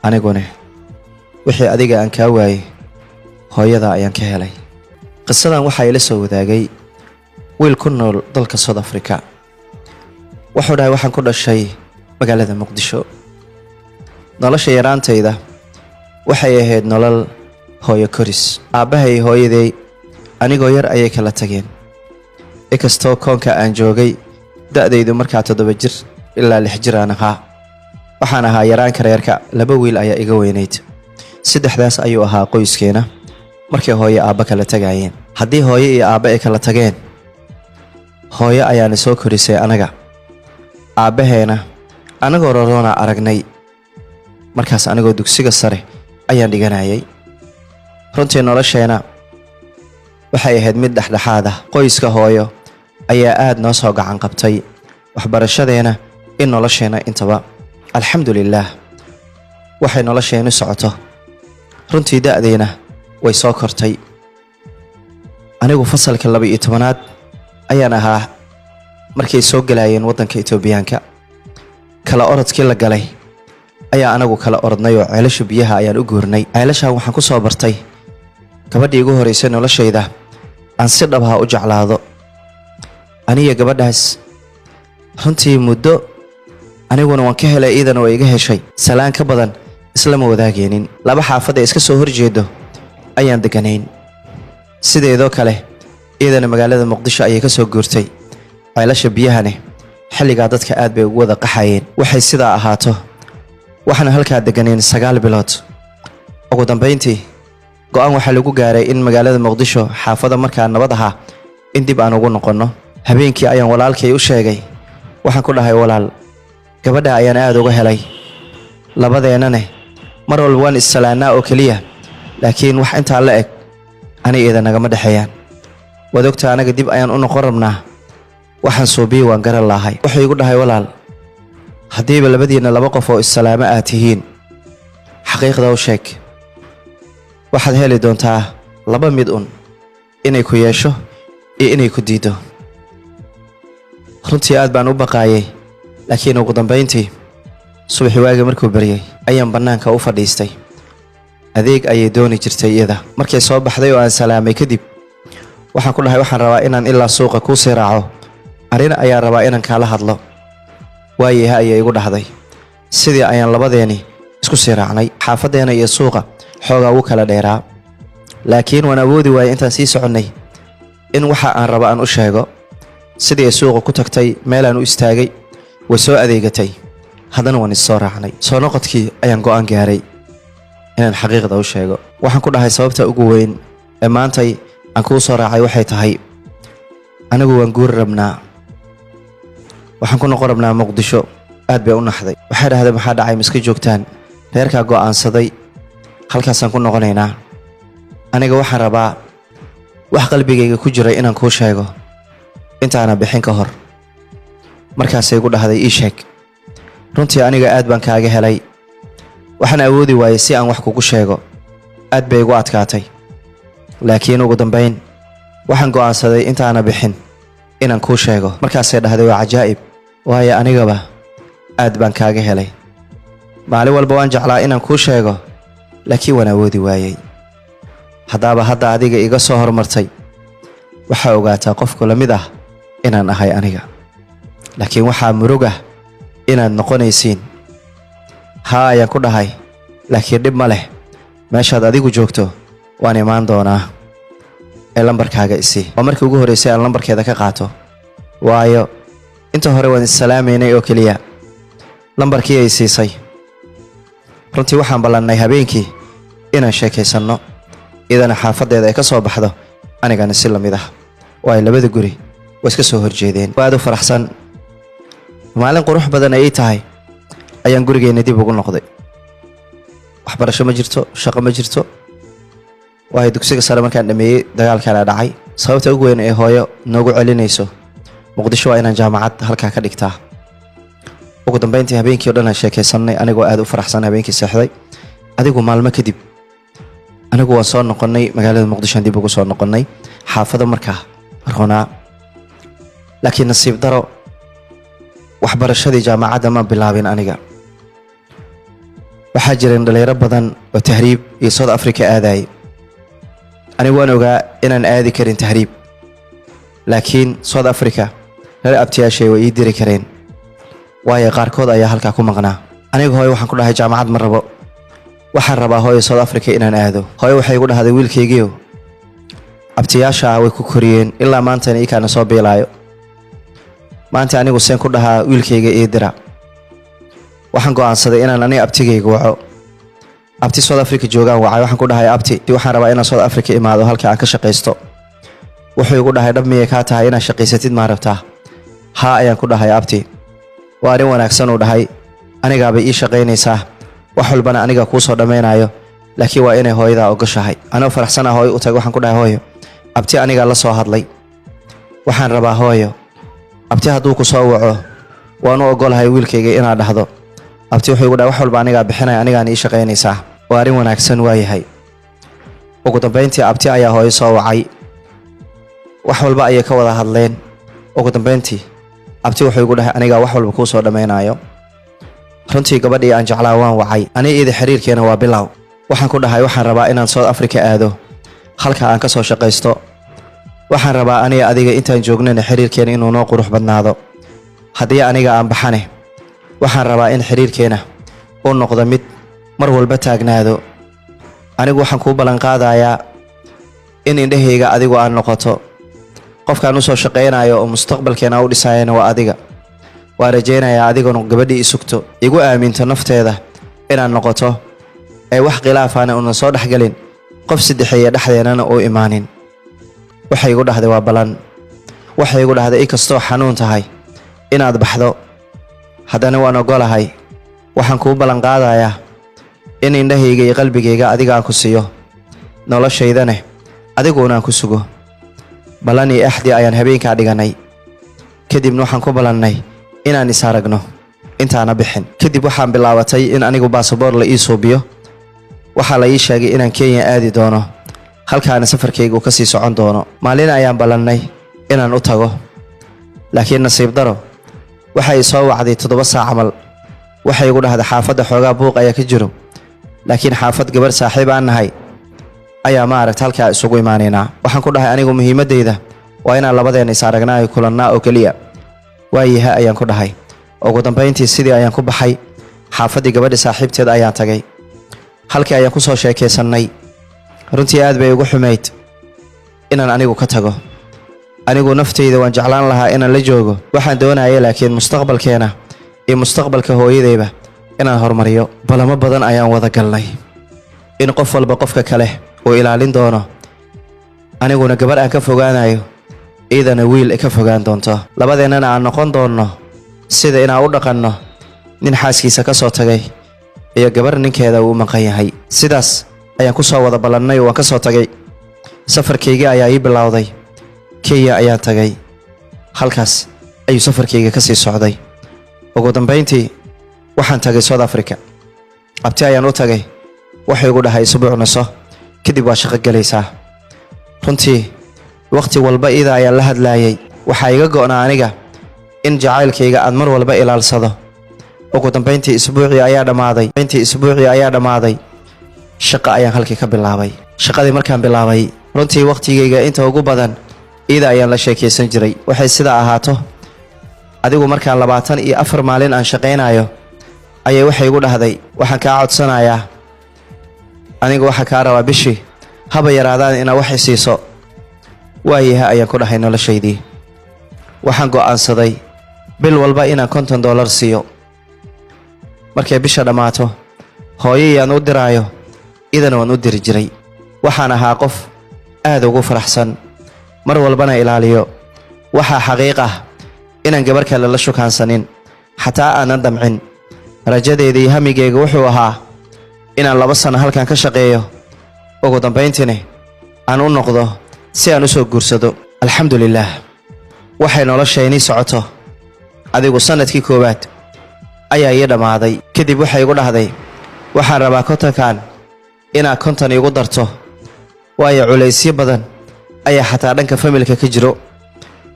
aniguna wixii adiga aan kaa waayay hooyada ayaan ka helay. qisadan waxaa ila soo wadaagay wiil ku nool dalka South Africa. wuxuu dhahay waxaan ku dhashay magaalada Muqdisho. nolosha yaraantayda waxay ahayd nolol hooyo koris. aabbahay hooyaday anigoo yar ayay kala tageen. inkastoo koonka aan joogay da'daydu markaa 7 jir ilaa 6 jir aan ahaa. waxaan ahaa yaraanka reerka. 2 wiil ayaa iga weynayd. 3daas ayuu ahaa qoyskeena markay hooyo aabba kala tagayeen. haddii hooyo iyo aabba ay kala tageen, hooyo ayaana soo korisay anaga. aabbaheena anagoo roroona aragnay. markaas anigoo dugsiga sare ayaan dhiganayay. runtii nolosheena waxay ahayd mid dhexdhexaad ah. qoyska hooyo ayaa aad noo soo gacan qabtay. waxbarashadeena in nolosheena intaba alxamdulillaah waxay nolosheenu socoto. runtii da'deena way soo kortay. anigu fasalka 12aad ayaan ahaa markay soo galayeen waddanka Itoobiyaanka. kala orodkii la galay ayaa anagu kala orodnay oo ceelasha biyaha ayaan u guurnay. ceelashaan waxaan ku soo bartay gabadhii ugu horeysay noloshayda aan si dhab ah u jeclaado. aniga gabadhaas runtii muddo aniguna waan ka helay, iidana way iga heshay. salaan ka badan islama wadaageenin. 2 xaafad ee iska soo horjeedo ayaan deganayn. sideedoo kale iidana magaalada Muqdisho ayay ka soo guurtay. ceelasha biyahane xilligaa dadka aad bay ugu wada qaxayeen. waxay sidaa ahaato waxaana halkaa deganeen 9 bilood. ugu dambayntii go'aan waxaa lagu gaaray in magaalada Muqdisho xaafada markaa nabad ahaa in dib aan ugu noqonno. habeenkii ayaan walaalkay u sheegay. waxaan ku dhahay walaal, gabadha ayaan aad uga helay. labadeennane mar walba waan is-salaanaa oo keliya, laakiin wax intaa la eg anigeeda nagama dhexeeyaan. waad ogtaa anaga dib ayaan u noqon rabnaa. waxaan suubiyi waan garan lahay. wuxuu igu dhahay walaal, haddiiba labadiinna 2 qof oo is-salaamo aad tihiin, xaqiiqda u sheeg. waxaad heli doontaa 2 mid un, inay ku yeesho iyo inay ku diido. runtii aad baan u baqaayay, laakiin ugu dambayntii subaxi waagi markuu baryay ayaan bannaanka u fadhiistay. adeeg ayay dooni jirtay iyada. markay soo baxday oo aan salaamay kadib, waxaan ku dhahay waxaan rabaa inaan ilaa suuqa kuu sii raaco. arrin ayaan rabaa inaan kaala hadlo. waayaha ayay igu dhahday. sidii ayaan labadeeni isku sii raacnay. xaafaddeena iyo suuqa xoogaa ugu kala dheeraa, laakiin waan awoodi waayay intaan sii soconnay in waxa aan raba aan u sheego. sidii ay suuqa ku tagtay meelaan u istaagay, way soo adeegatay. haddana waan is soo raacnay. soo noqodkii ayaan go'aan gaaray inaan xaqiiqda u sheego. waxaan ku dhahay sababta ugu weyn ee maantay aan kuu soo raacay waxay tahay anigu waan guuri rabnaa. waxaan ku noqon rabnaa Muqdisho. aad bay u naxday. waxay dhahdeen maxaa dhacay, miska joogtaan? reerkaa go'aansaday, halkaasaan ku noqonaynaa. aniga waxaan rabaa wax qalbigayga ku jiray inaan kuu sheego intaana bixin ka hor. markaasay igu dhahday ii sheeg. runtii aniga aad baan kaaga helay. waxaan awoodi waayay si aan wax kugu sheego. aad bay igu adkaatay, laakiin ugu dambayn waxaan go'aansaday intaana bixin inaan kuu sheego. markaasay dhahday waa cajaa'ib, waayo anigaba aad baan kaaga helay. maalin walba waan jeclaa inaan kuu sheego, laakiin waan awoodi waayay. haddaaba hadda adiga iga soo hormartay, waxaa ogaataa qofku la mid ah inaan ahay aniga. laakiin waxaa murug ah inaad noqonaysiin. haa ayaan ku dhahay, laakiin dhib ma leh. meeshaad adigu joogto waan imaan doonaa. ee lambarkaaga isii. waa markii ugu horreysay aan lambarkeeda ka qaato, waayo inta hore waan is-salaamaynay oo keliya. lambarkii ay siisay. runtii waxaan ballannay habeenkii inaan sheekaysanno, idana xaafaddeeda ay ka soo baxdo, anigana si la mid ah. waayo 2 guri way iska soo horjeedeen. aad u faraxsan, maalin qurux badan ay tahay ayaan gurigeenna dib ugu noqday. waxbarasho ma jirto, shaqo ma jirto. waayo dugsiga sare markaan dhameeyey dagaalkaana dhacay. sababta ugu weyn ee hooyo noogu celinayso Muqdisho waa inaan jaamacad halkaa ka dhigtaa. ugu dambayntii habeenkii oo dhan aan sheekaysanay, anigoo aad u faraxsan. habeenkii seexday. adigu maalmo kadib anigu waan soo noqonnay magaalada Muqdisho. dib ugu soo noqonnay xaafado markaa runaa. laakiin nasiib daro waxbarashadii jaamacadda ma bilaabin aniga. waxaa jireen dhalinyaro badan oo tahriib iyo South Africa aadayay anigu waan ogaa inaan aadi karin tahriib laakiin South Africa reer abtiyaashay way ii diri kareen waayo qaarkood ayaa halkaa ku maqnaa anigu hooyo waxaan ku dhahay jaamacad ma rabo waxaan rabaa hooyo South Africa inaan aado hooyo waxay igu dhahday wiilkaygiiyo abtiyaasha way ku koriyeen ilaa maanta ay kana soo beelaayo maanta anigu seen ku dhahaa wiilkayga ii dira waxaan go'aansaday inaan aniga abtigayga waco abti South Africa joogaan wacay waxaan ku dhahay abti waxaan rabaa inaan South Africa imaado halka aan ka shaqeysto wuxuu igu dhahay dhab miyay ka tahay inaan shaqeysatid ma rabtaa ha ayaan ku dhahay abti waa arin wanaagsan uu dhahay aniga bay ii shaqeynaysaa wax walbana aniga ku soo dhameenayo laakiin waa inay hooyada ogashahay anoo faraxsan ah hooyo u tag waxaan ku dhahay hooyo abti aniga la soo hadlay waxaan rabaa hooyo abti hadduu ku soo waco waan u ogolahay wiilkayga inaan dhahdo abti wuxuu igu dhahay wax walba aniga bixinay aniga ii shaqeynaysaa waa arin wanaagsan waa yahay ugu dambeyntii abti ayaa hooyo soo wacay wax walba ayay ka wada hadleen ugu dambeyntii abti wuxuu igu dhahay aniga wax walba ku soo dhameenayo runtii gabadhii aan jeclaa waan wacay aniga xiriirkeena waa bilow waxaan ku dhahay waxaan rabaa inaan South Africa aado halka aan ka soo shaqeysto waxaan rabaa aniga adiga intaan joognana xiriirkeena inuu noo qurux badnaado haddii aniga aan baxane waxaan rabaa in xiriirkeena uu noqdo mid mar walba taagnaado anigu waxaan ku balan qaadayaa in indhahayga adigu aan noqoto qofkaan u soo shaqeynayo oo mustaqbalkeena u dhisayna waa adiga waa rajeynayaa adiguna gabadhii isugto igu aaminto nafteeda inaan noqoto ay wax khilaafana una soo dhaxgalin qof saddexeeya dhaxdeenana oo imaanin waxay igu dhahday waa balan waxay igu dhahday ikastoo xanuun tahay inaad baxdo haddana waan ogolahay waxaan kuu balan qaadayaa in indhahayga iyo qalbigayga adiga aan ku siiyo noloshaydana adiguna aan ku sugo balan iyo axdi ayaan habeenkaa dhiganay kadibna waxaan ku balannay inaan is aragno intaana bixin kadib waxaan bilaabatay in anigu baasaboor la ii suubiyo waxaa la ii sheegay inaan Kenya aadi doono halkaana safarkaygu ka sii socon doono maalin ayaan balannay inaan u tago laakiin nasiib daro waxay soo wacday 7 saac camal waxay igu dhahday xaafadda xoogaa buuq ayaa ka jiro laakiin xaafad gabar saaxiib aan nahay ayaa ma aragtay halka isugu imaanayna waxaan ku dhahay anigu muhiimadeyda waa inaan labadeena is aragnaa kulanna oo kaliya waayaha ayaan ku dhahay ugu dambeyntii sidii ayaan ku baxay xaafadii gabadha saaxiibteed ayaan tagay halkii ayaan ku soo sheekeysanay runtii aad bay ugu xumeyd inaan anigu ka tago anigu nafteyda waan jeclaan lahaa inaan la joogo waxaan doonayaa laakiin mustaqbalkeena iyo mustaqbalka hooyadeyba inaan hormariyo balamo badan ayaan wada galnay in qof walba qofka kale uu ilaalin doono aniguna gabar aan ka fogaanayo iidana wiil ka fogaan doonto labadeennana aan noqon doonno sida inaan u dhaqanno nin xaaskiisa ka soo tagay iyo gabar ninkeeda uu maqan yahay sidaas ayaan ku soo wada balannay oo waan ka soo tagay safarkayga ayaa ii bilowday Kenya ayaan tagay halkaas ayuu safarkayga ka sii socday ugu dambeyntii waxaan tagay South Africa abti ayaan u tagay waxay igu dhahay isbuuc naso kadib waa shaqo galaysaa runtii waqti walba ida ayaan la hadlaayay waxa iga go'naa aniga in jacaylkayga aan mar walba ilaalsado ugu dambeyntii isbuucii ayaa dhamaaday shaqo ayaan halkii ka bilaabay shaqadii markaan bilaabay runtii waqtigayga inta ugu badan ida ayaan la sheekeysan jiray waxay sida ahaato adigu markaan 24 maalin aan shaqeynayo ayay waxay igu dhahday waxaan ka codsanayaa anigu waxa ka rabaa bishii haba yaraadaan ina wax siiso waayaha ayaan ku dhahay noloshaydii waxaan go'aansaday bil walba inaan $50 siiyo markay bisha dhamaato hooyayaan u diraayo idan waan u diri jiray waxaan ahaa qof aad ugu faraxsan mar walbana ilaaliyo waxa xaqiiq ah inaan gabar kale la shukaansanin xataa aanan damcin rajadeeda iyo hamigeyga wuxuu ahaa inaan 2 sano halkan ka shaqeeyo ugu dambeyntiina aan u noqdo si aan u soo guursado alxamdulillaah waxay noloshayni socoto adigu sanadkii koowaad ayaa ii dhamaaday kadib waxay igu dhahday waxaan rabaa kontonkan inaa 50 igu darto waayo culaysyo badan ayaa xataa dhanka familka ka jiro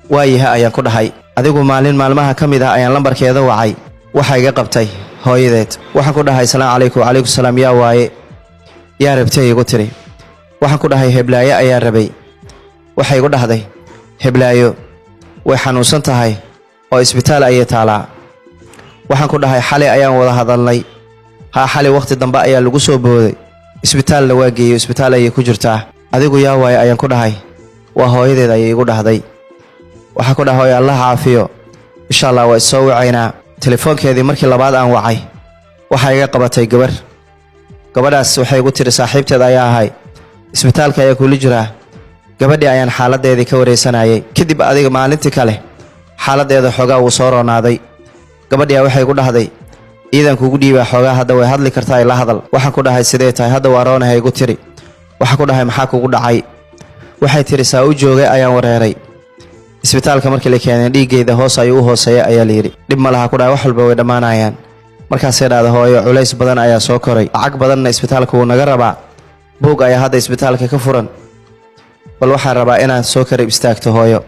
waayaha ayaan ku dhahay adigu maalin maalmaha ka mid ah ayaan lambarkeeda wacay waxa iga qabtay hooyadeed. waxaan ku dhahay assalaamu calaykum. wacalaykum salaam. yaa waaye? yaa rabtay igu tiri. waxaan ku dhahay heblaayo ayaa rabay. waxay igu dhahday heblaayo way xanuunsan tahay oo isbitaal ayay taalaa. waxaan ku dhahay xalay ayaan wada hadalnay. xalay waqti dambe ayaa lagu soo booday, isbitaalna waa geeyo, isbitaal ayay ku jirtaa. adigu yaa waaye ayaan ku dhahay. waa hooyadeed ayay igu dhahday. waxaan ku dhahay hooyo allah caafiyo, insha allah waa isoo wacaynaa. telefoonkeedii markii labaad aan wacay waxaa iga qabatay gabadhaas waxay igu tiri saaxiibteed ayaa ahay, isbitaalka ayaa kula jiraa. gabadhii ayaan xaaladeedii ka wareysanayay. kadib adiga maalintii kale xaaladeeda xoogaa wuu soo roonaaday. gabadhii waxay igu dhahday ciidan kugu dhiibaa xoogaa, hadda way hadli kartaa, ila hadal. waxaan ku dhahay sidee tahay? hadda waa roonahay igu tiri. waxaan ku dhahay maxaa kugu dhacay? waxay tiri saa u joogay ayaan wareeray. isbitaalka markii la keenay dhiiggeeda hoos ayuu u hooseeya ayaa layidhi. dhib ma laha ku dhahay, wax walba way dhammaanayaan. markaasay dhahda hooyo culays badan ayaa soo koray, lacag badanna isbitaalka wuu naga rabaa. buug ayaa hadda isbitaalka ka furan, bal waxaan rabaa inaad soo karib istaagto hooyo.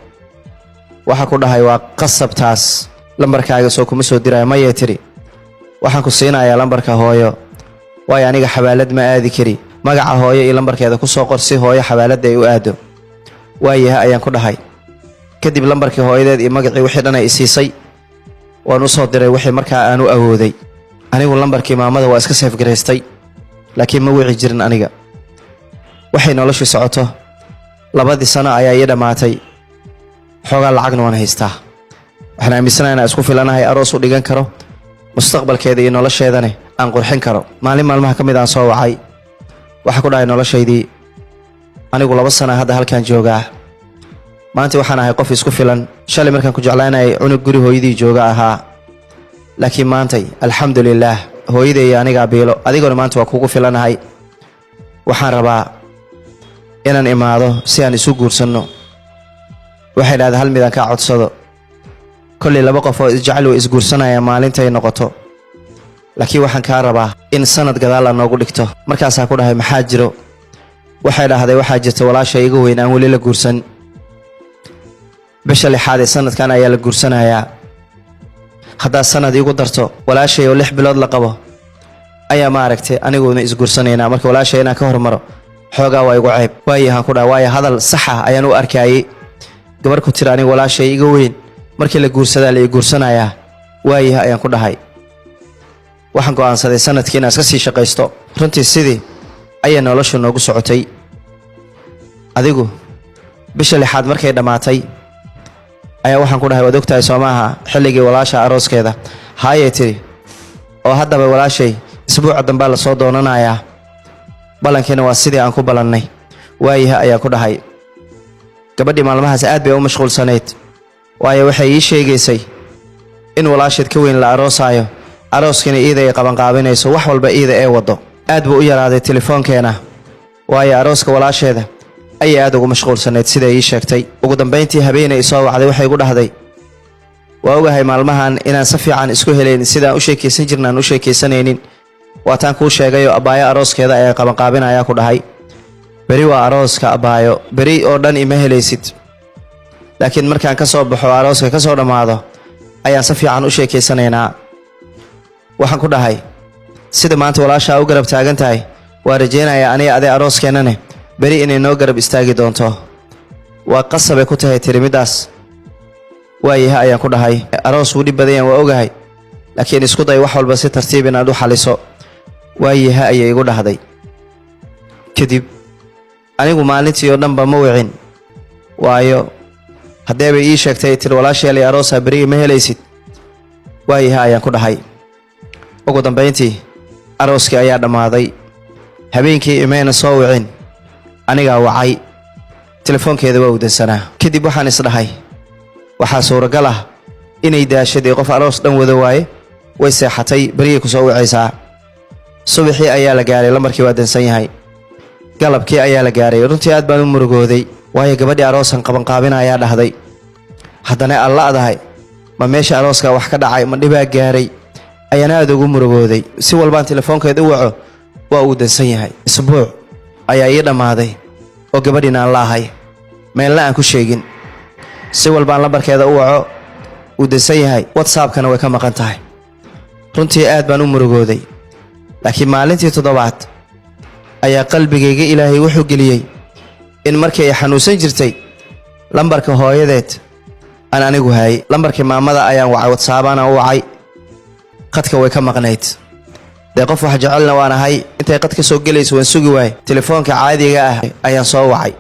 waxaan ku dhahay waa qasab taas, lambarkaaga soo kuma soo diraya. mayay tiri waxaan ku siinayaa lambarka hooyo, waayo aniga xabaalad ma aadi kari. magaca hooyo iyo lambarkeeda ku soo qor si hooyo xabaaladda ay u aado. waayaha ayaan ku dhahay. kadib lambarkii hooyadeed iyo magacii wixii dhan ay isiisay waan u soo diray wixii markaa aan u awooday. anigu lambarkii maamada waa iska seefgaraystay, laakiin ma wici jirin aniga. waxay noloshii socoto 2 sano ayaa ii dhammaatay. xoogaa lacagna waan haystaa. waxaan aaminsanahay inaan isku filanahay, aroos u dhigan karo, mustaqbalkeeda iyo nolosheedane aan qurxin karo. maalin maalmaha ka mid aan soo wacay. waxaa ku dhahay noloshaydii anigu 2 sana hadda halkaan joogaa. maanta waxaan ahay qof isku filan. shalay markaan ku jeclaanayay cunug guri hooyadii jooga ahaa, laakiin maantay alxamdulilaah hooyaday iyo anigaa biilo, adiguna maanta waa kugu filanahay. waxaan rabaa inaan imaado si aan isu guursanno. waxay dhahday hal midaan kaa codsado. kollay 2 qof oo isjecel way isguursanayaan maalintay noqoto, laakiin waxaan kaa rabaa in sanad gadaal aad noogu dhigto. markaasaa ku dhahay maxaa jiro? waxay dhahday waxaa jirta walaashay iga weyn aan weli la guursan. bisha 6 ee sanadkan ayaa la guursanayaa. haddaad sanad iigu darto walaashay oo 6 bilood la qabo ayaa maaragtay aniguna isguursanaynaa. marka walaashay inaan ka hormaro xoogaa waa igu ceeb. waayahaan ku dhahay waayo hadal saxa ayaan u arkayay. gabar ku tiri aniga walaashay iga weyn markii la guursadaa la ii guursanayaa. waayaha ayaan ku dhahay. waxaan go'aansaday sanadkii inaan iska sii shaqaysto. runtii sidii ayaa noloshu noogu socotay. adigu bisha 6 markay dhammaatay ayaa waxaan ku dhahay waad ogtahay soo maaha xilligii walaasha arooskeeda? haayay tiri oo haddaba walaashay isbuuca dambaa la soo doonanayaa, ballankiina waa sidii aan ku ballannay. waayaha ayaan ku dhahay. gabadhii maalmahaas aad bay u mashquulsanayd, waayo waxay ii sheegaysay in walaasheed ka weyn la aroosaayo, arooskiina iida ay qabanqaabinayso, wax walba iida ee waddo. aad buu u yaraaday telefoonkeena, waayo arooska walaasheeda ayay aad ugu mashquulsanayd siday ii sheegtay. ugu dambayntii habeenay soo wacday. waxay igu dhahday waa ogahay maalmahan inaan si fiican isku helayn, sidaan u sheekaysan jirna aan u sheekaysanaynin. waataan kuu sheegayoo abbaayo arooskeeda ayaa qabanqaabinayaa ku dhahay. beri waa arooska abbaayo, beri oo dhan ima helaysid, laakiin markaan ka soo baxo arooska ka soo dhammaado ayaan si fiican u sheekaysanaynaa. waxaan ku dhahay sida maanta walaashaa u garab taagan tahay waa rajaynayaa aniga adee arooskeenane beri inay noo garab istaagi doonto. waa qasabay ku tahay tiri middaas. waayaha ayaan ku dhahay. aroos wuu dhib badanyaan waa ogahay, laakiin isku day wax walba si tartiib inaad u xaliso. waayaha ayay igu dhahday. kadib anigu maalintii oo dhanba ma wicin, waayo haddee bay ii sheegtay tiri walaasheelay aroosa beri ma helaysid. waayaha ayaan ku dhahay. ugu dambayntii arooskii ayaa dhammaaday. habeenkii imayna soo wicin, anigaa wacay. telefoonkeeda waa udansanaa. kadib waxaan isdhahay waxaa suuragal ah inay daashadii qof aroos dhan wada waaye, way seexatay, berigay ku soo wicaysaa. subaxii ayaa la gaaray, lambarkii waa dansan yahay. galabkii ayaa la gaaray. runtii aad baan u murugooday, waayo gabadhii aroosan qabanqaabina ayaa dhahday. haddana aan la'dahay ma meesha arooska wax ka dhacay, ma dhibaa gaaray, ayaan aad ugu murugooday. si walbaan telefoonkeeda u waco waa uu dansan yahay. isbuuc ayaa ii dhammaaday oo gabadhiina aan la'ahay, meelna aan ku sheegin. si walbaan lambarkeeda u waco uu dansan yahay, whatsappkana way ka maqan tahay. runtii aad baan u murugooday laakiin maalintii toddobaad ayaa qalbigayga ilaahay wuxuu geliyey in markii ay xanuunsan jirtay lambarka hooyadeed aan anigu hayay lambarkii maamada ayaan wacay WhatsApp-ana u wacay qadka way ka maqnayd dee qof wax jecelna waan ahay intay qad ka soo galayso waan sugi waay telefoonka caadiga ah ayaan soo wacay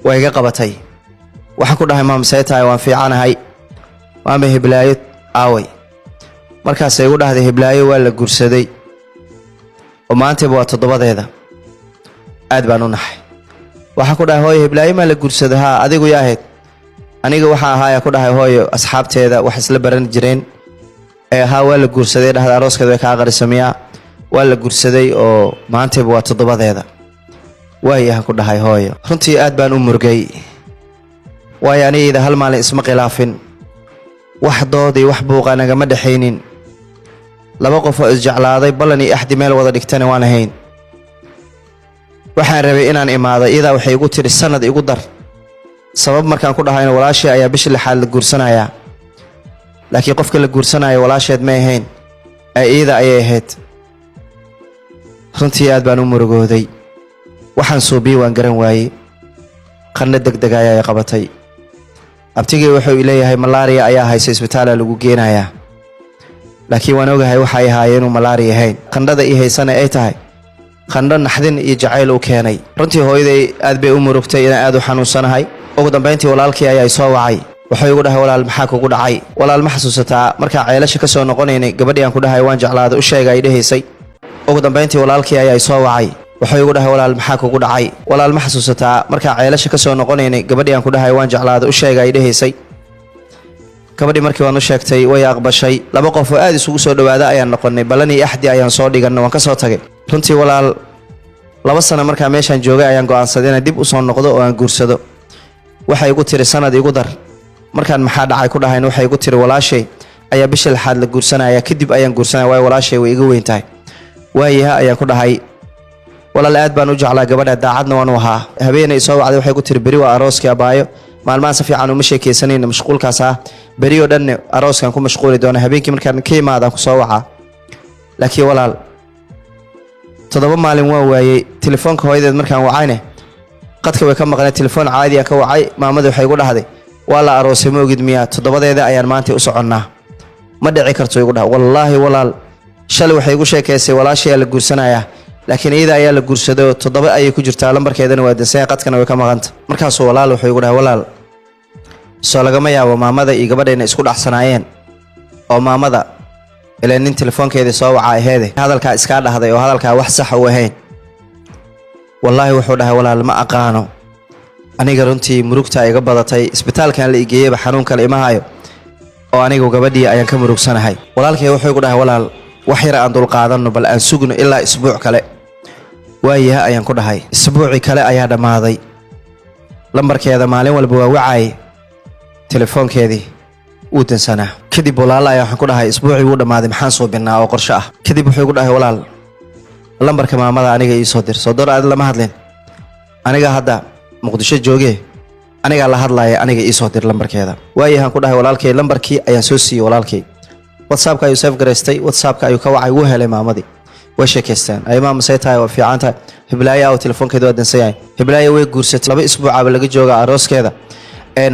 way iga qabatay waxaan ku dhahay maam seetaay waan fiicanahay maama hiblaayo aaway markaas ay igu dhahday hiblaayo waa la guursaday oo maanta waa toddobadeeda aad baan u naxay waxaan ku dhahay hooyo hiblaayo ma la guursaday ha adigu yaaheed aniga waxa ahaa ku dhahay hooyo asxaabteeda wax isla baran jireen ha waa la guursaday dhahda arooskeeda way ka qarisamiyaa waa la guursaday oo maanta waa toddobadeeda waayaan ku dhahay hooyo runtii aad baan u murgay waay aniga hal maalin isma khilaafin wax doodii wax buuqa nagama dhaxaynin laba qof oo isjeclaaday ballan iyo axdi meel wada dhigtana waan ahayn waxaan rabay inaan imaado iyada waxay igu tiri sanad igu dar sabab markaan ku dhahayna walaashii ayaa bishii lixaad la guursanayaa laakiin qofka la guursanayo walaasheed ma ahayn iyada ayay ahayd runtii aad baan u murugooday waxaan suubiye waan garan waayey qanna degdeg ayaa qabatay abtigay wuxuu leeyahay malaria ayaa haysa isbitaal lagu geenayaa laakiin waan ogahay waxa ay haayeen inuu malaria ahayn qandhada ii haysana ay tahay qandho naxdin iyo jacayl u keenay runtii hooyaday aad bay u murugtay inaan aad u xanuunsanahay ugu dambeyntii walaalkii ayaa soo wacay wuxuu igu dhahay walaal maxaa kugu dhacay walaal ma xasuusataa markaa ceelasha ka soo noqonaynay gabadhii aan ku dhahay waan jeclaaday u sheegay ay dhahaysay ugu dambeyntii walaalkii ayaa soo wacay wuxuu igu dhahay walaal maxaa kugu dhacay walaal ma xasuusataa markaa ceelasha ka soo noqonaynay gabadhii aan ku dhahay waan jeclaaday u sheegay ay dhahaysay gabadhii markii waan u sheegtay way aqbashay laba qof oo aad isugu soo dhawaada ayaan noqonay ballan iyo axdi ayaan soo dhiganay waan ka soo tagay runtii walaal 2 sano markaa meeshaan joogay ayaan go'aansaday inaan dib u soo noqdo oo aan guursado waxay igu tiri sanad igu dar markaan maxaa dhacay ku dhahayn waxay igu tiri walaashay ayaa bishii lixaad la guursanaya kadib ayaan guursanaya way walaashay way iga weyn tahay waayaha ayaan ku dhahay walaal aad baan u jeclaa gabadha daacadna waan u ahaa habeenay soo wacday waxay ku tiri bari waa arooskii abaayo maalmahan si fiican uma sheekeysanayna mashquulkaas ah bari oo dhan arooskan ku mashquuli doona habeenkii markaan ka imaadaan ku soo wacaa laakiin walaal 7 maalin waa waayay telefoonka hooyadeed markaan wacayne qadka way ka maqnay telefoon caadi ah ka wacay maamadu waxay igu dhahday waa la aroosay ma ogid miyaa toddobadeeda ayaan maanta u soconnaa ma dhici karto igu dhahay wallaahi walaal shalay waxay igu sheekaysay walaashay la guursanayaa laakiin iyada ayaa la guursaday 7 ayay ku jirtaa lambarkeedana waa dansay qadkana way ka maqanta markaas walaal wuxuu igu dhahay walaal soo lagama yaabo maamada iyo gabadheena isku dhaxsanaayeen oo maamada ilaa nin telefoonkeeda soo wacay aheede hadalka iska dhahday oo hadalka wax sax u ahayn wallaahi wuxuu dhahay walaal ma aqaano aniga runtii murugta iga badatay isbitaalkan la igeeyay xanuun kale ima hayo oo anigu gabadhii ayaan ka murugsanahay walaalkay wuxuu igu dhahay walaal wax yar aan dul qaadano bal aan sugno ilaa isbuuc kale waayaha ayaan ku dhahay isbuuci kale ayaa dhamaaday lambarkeeda maalin walba waa wacay telefoonkeedii uu dansanaa kadib walaal ayaa waxaan ku dhahay isbuuci wuu dhamaaday maxaan soo binaa oo qorshe ah kadib wuxuu igu dhahay walaal lambarka maamada aniga ii soo dir soo door aad lama hadleen aniga hadda muqdisho joogee aniga la hadlaaya aniga ii soo dir lambarkeeda waayahan ku dhahay walaalkay lambarkii ayaan soo siiyay walaalkay WhatsApp-ka ayuu save gareystay WhatsApp-ka ayuu ka wacay wuu helay maamadii way sheekaystaan ay maama saytaay oo fiicantahay hiblaayo oo telefoonkeeda waa dansayahay hiblaayo way guursatay 2 isbuuc aba laga joogaa arooskeeda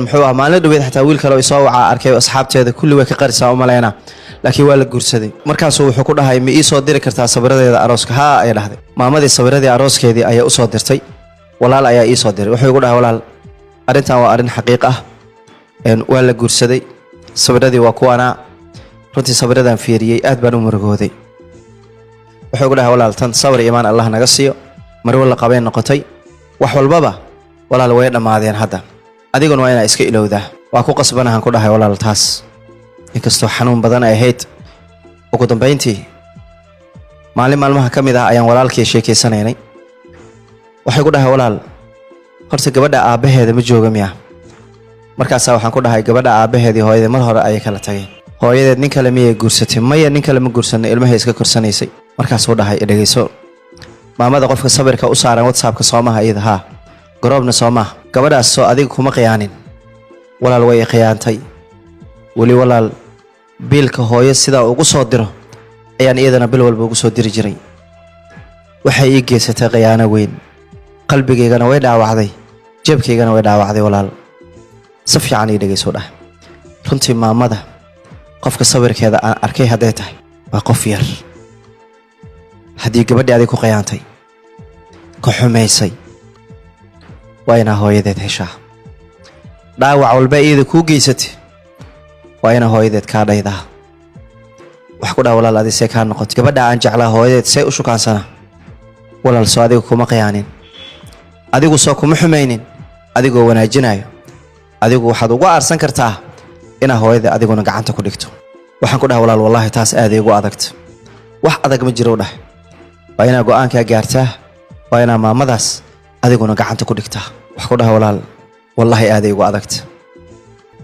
muxuu ah maalin dhaweed xataa wiil kale oo soo wacaa arkay asxaabteeda kulli way ka qarisaa u maleena laakiin waa la guursaday markaas wuxuu ku dhahay ma ii soo diri kartaa sawiradeeda arooska ha ay dhahday maamadii sawiradii arooskeedii ayaa u soo dirtay walaal ayaa ii soo diray wuxuu igu dhahay walaal arintan waa arin xaqiiq ah waa la guursaday sawiradii waa kuwana runtii sawiradan fiiriyay aad baan u murugooday wuxuu igu dhahay walaal tan sawir iimaan Allah naga siiyo mar wala qabeen noqotay wax walbaba walaal way dhamaadeen hadda adiguna waa inaa iska ilowdaa waa ku qasbanahan ku dhahay walaal taas inkastoo xanuun badan ay ahayd ugu dambeyntii maalmaha ka mid ah ayaan walaalkii sheekaysanaynay waxay ku dhahay walaal horta gabadha aabaheeda ma jooga miya markaas waxaan ku dhahay gabadha aabaheedii hooyadeed mar hore ayay kala tageen hooyadeed nin kale miyay guursatay maya nin kale ma guursanay ilmahay iska korsanaysay markaas uu dhahay dhageyso maamada qofka sabirka u saaran WhatsApp-ka Soomaha iyada ha garoobna Soomaha gabadhaas soo adiga kuma qiyaanin walaal way qiyaantay wali walaal biilka hooyo sidaa ugu soo diro ayaan iyadana bil walba ugu soo diri jiray. waxay ii geysatay khiyaano weyn, qalbigaygana way dhaawacday, jeebkaygana way dhaawacday. walaal si fiican ii dhegayso dhah. runtii maamada qofka sawirkeeda aan arkay hadday tahay waa qof yar. haddii gabadhii adig ku khiyaantay, ku xumaysay, waa inaa hooyadeed heshaa. dhaawac walba iyada kuu geysatay waa inaa hooyadeed kaa dhaydaa. wax ku dhaha walaal adi see kaa noqotay. gabadha aan jeclaa hooyadeed see u shukaansana. walaal soo adiga kuma khiyaanin, adigu soo kuma xumaynin, adigoo wanaajinayo. adigu waxaad ugu aarsan kartaa inaa hooyada adiguna gacanta ku dhigto. waxaan ku dhaha walaal wallaahi taas aaday ugu adagta. wax adag ma jiro dhah. waa inaa go'aankaa gaartaa, waa inaa maamadaas adiguna gacanta ku dhigtaa. wax ku dhaha walaal wallaahi aaday ugu adagta.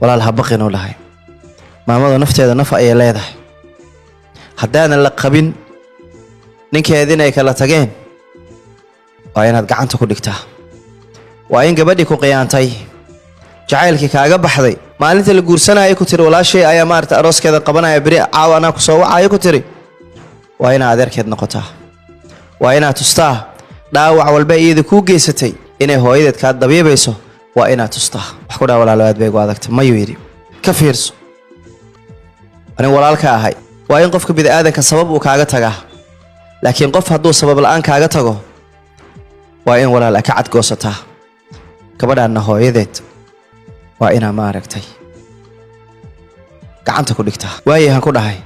walaal ha baqinuu dhahay. maamadu nafteeda naf ayay leedahay. haddaanan la qabin ninkeedin ay kala tageen, waa inaad gacanta ku dhigtaa. waa in gabadhii ku khiyaantay, jacaylkii kaaga baxday, maalinta la guursanaya ku tiri walaashay ayaa maarata arooskeeda qabanaya, beri caawa anaa ku soo wacaya ku tiri, waa inaa adeerkeed noqotaa. waa inaad tustaa dhaawac walba iyada kuu geysatay inay hooyadeed kaa dabiibayso. waa inaad tustaa. wax ku dhaha walaalo aad bay igu adagta. mayuu yidhi ka fiirso, anin walaalka ahay. waa in qofka bini'aadanka sabab uu kaaga tagaa, laakiin qof hadduu sabab la'aan kaaga tago waa in walaal ka cadgoosataa. gabadhaanna hooyadeed waa inaa maaragtay gacanta ku dhigtaa. waayahan ku dhahay,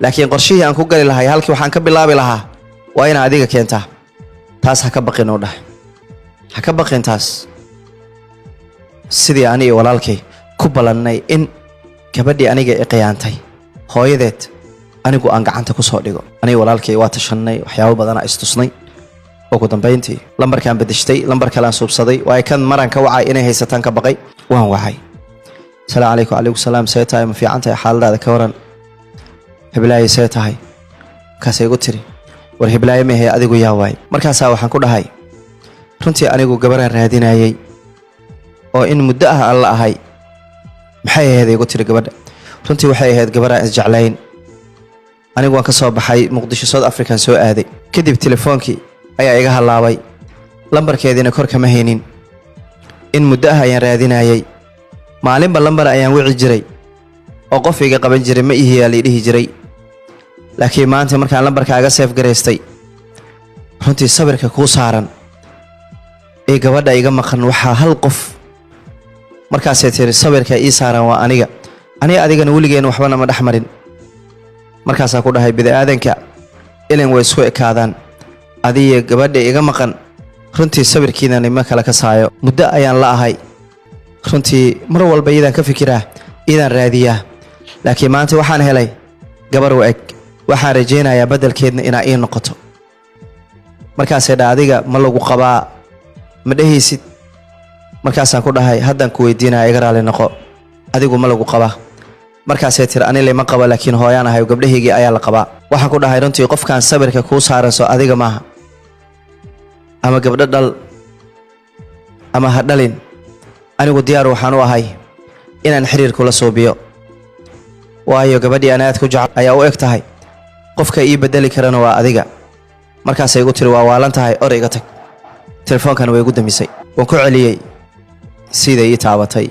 laakiin qorshihii aan ku gali lahay, halkii waxaan ka bilaabi lahaa, waa inaa adiga keentaa. taas ha ka baqin oo dhahay. ha ka baqin taas. sidii ani iyo walaalkay ku ballannay in gabadhii aniga i khiyaantay hooyadeed anigu aan gacanta ku soo dhigo. aniga walaalkay waa tashannay, waxyaabo badanaa istusnay. ugu dambayntii lambarkaan bedeshtay, lambar kaleaan suubsaday. waa kan maraan ka wacay inay haysataan ka baqay. waan wacay. asalaamu calaykum. calaykum salaam. see tahay? ma fiican tahay? xaaladaada ka waran? hiblaayo see tahay? markaasay igu tiri war hiblaayo mehe adigu yaa waay. markaasaa waxaan ku dhahay runtii anigu gabaraan raadinayay oo in muddo ah aan la ahay. maxay ahayd igu tiri gabadha? runtii waxay ahayd gabaraan isjeclayn. anigu waan ka soo baxay Muqdisho, South African soo aaday. kadib telefoonkii ayaa iga halaabay, lambarkeediina kor kama haynin. in muddo ah ayaan raadinayay. maalinba lambar ayaan wici jiray oo qof iga qaban jiray ma ihiyaa la dhihi jiray. laakiin maanta markaan lambarkaaga seef garaystay, runtii sawirka kuu saaran ee gabadha iga maqan waxaa hal qof. markaasay tiri sawirka ii saaran waa aniga adigana weligeena waxbana ma dhex marin. markaasaa ku dhahay bini'aadanka ilan way isku ekaadaan. adiyo gabadha iga maqan runtii sawirkiina nima kala ka saayo. muddo ayaan la ahay. runtii mar walba iyadaan ka fikiraa, iyadaan raadiyaa. laakiin maanta waxaan helay gabar u eg. waxaan rajaynayaa beddelkeedna inaa ii noqoto. markaasay dha adiga ma lagu qabaa ma dhehaysid? markaasaan ku dhahay haddaan ku weydiinaya iga raali noqo, adigu ma lagu qabaa? markaasay tiri anile ma qaba, laakiin hooyaan ahay gabdhahaygii ayaa la qabaa. waxaan ku dhahay runtii qofkaan sawirka kuu saaranso adiga maaha. ama gabdho dhal ama ha dhalin, anigu diyaar waxaan u ahay inaan xiriir kula suubiyo. waayo gabadhii aan aad ku jecel ayaa u eg tahay. qofka ii bedeli karana waa adiga. markaasay igu tiri waa waalan tahay, or iga tag. telefoonkana way igu damisay. waan ku celiyey, siday ii taabatay.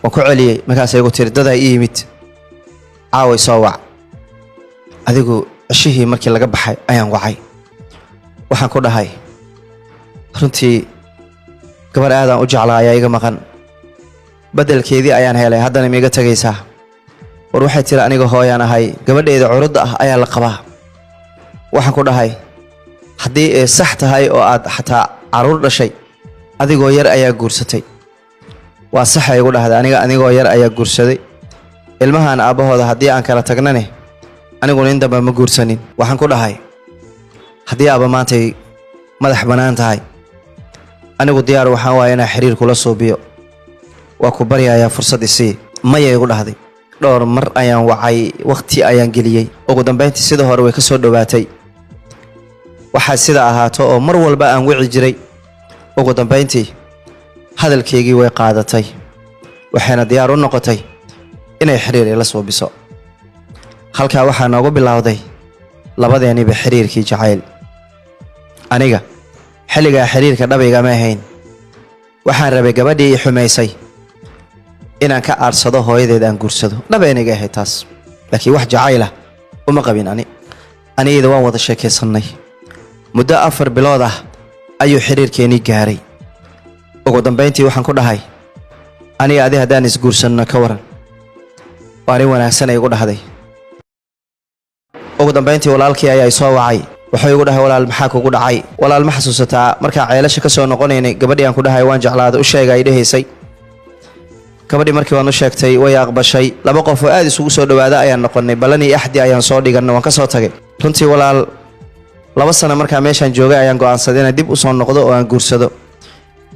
waan ku celiyey. markaasay igu tiri dadaa ii yimid, caaway soo wac. adigu cishihii markii laga baxay ayaan wacay. waxaan ku dhahay runtii gabar aadaan u jeclaa ayaa iga maqan, beddelkeedii ayaan helay, haddana miiga tegaysaa? war waxay tiri aniga hooyaan ahay, gabadheeda curudda ah ayaa la qabaa. waxaan ku dhahay haddii ay sax tahay oo aad xataa carruur dhashay, adigoo yar ayaa guursatay. waa saxa igu dhahday anigoo yar ayaa guursaday. ilmahaan aabbahooda haddii aan kala tagnane anigu nin dambe ma guursanin. waxaan ku dhahay haddii aabba maantay madax bannaan tahay, anigu diyaar waxaan waaya inaa xiriir kula suubiyo. waa ku baryayaa fursad isii. maya igu dhahday. dhowr mar ayaan wacay, waqti ayaan geliyey. ugu dambayntii sida hore way ka soo dhowaatay. waxaa sida ahaato oo mar walba aan wici jiray. ugu dambayntii hadalkeygii way qaadatay, waxayna diyaar u noqotay inay xiriir ila soo biso halkaa waxaa noogu bilowday labadeeniba xiriirkii jacayl aniga xilligaa xiriirka dhabayga ma ahayn waxaan rabay gabadhii i xumaysay inaan ka aarsado hooyadeed aan guursado dhabeeniga ahayd taas laakiin wax jacayl ah uma qabin anigida waan wada sheekaysanay muddo 4 bilood ah ayuu xiriirkeenii gaaray ugu dambeyntii waxaan ku dhahay aniga adi haddaan isguursanno ka waran waa arrin wanaagsan ay igu dhahday ugu dambeyntii walaalkii ayaa i soo wacay wuxuu igu dhahay walaal maxaa kugu dhacay walaal ma xasuusataa markaan ceelasha ka soo noqonaynay gabadhii aan ku dhahay waan jeclaaday u sheegay ay dhahaysay gabadhii markii waan u sheegtay way aqbashay 2 qof oo aad isugu soo dhawaada ayaan noqonay ballan iyo axdi ayaan soo dhiganay waan ka soo tagay runtii walaal 2 sano markaa meeshaan joogay ayaan go'aansaday inaan dib u soo noqdo oo aan guursado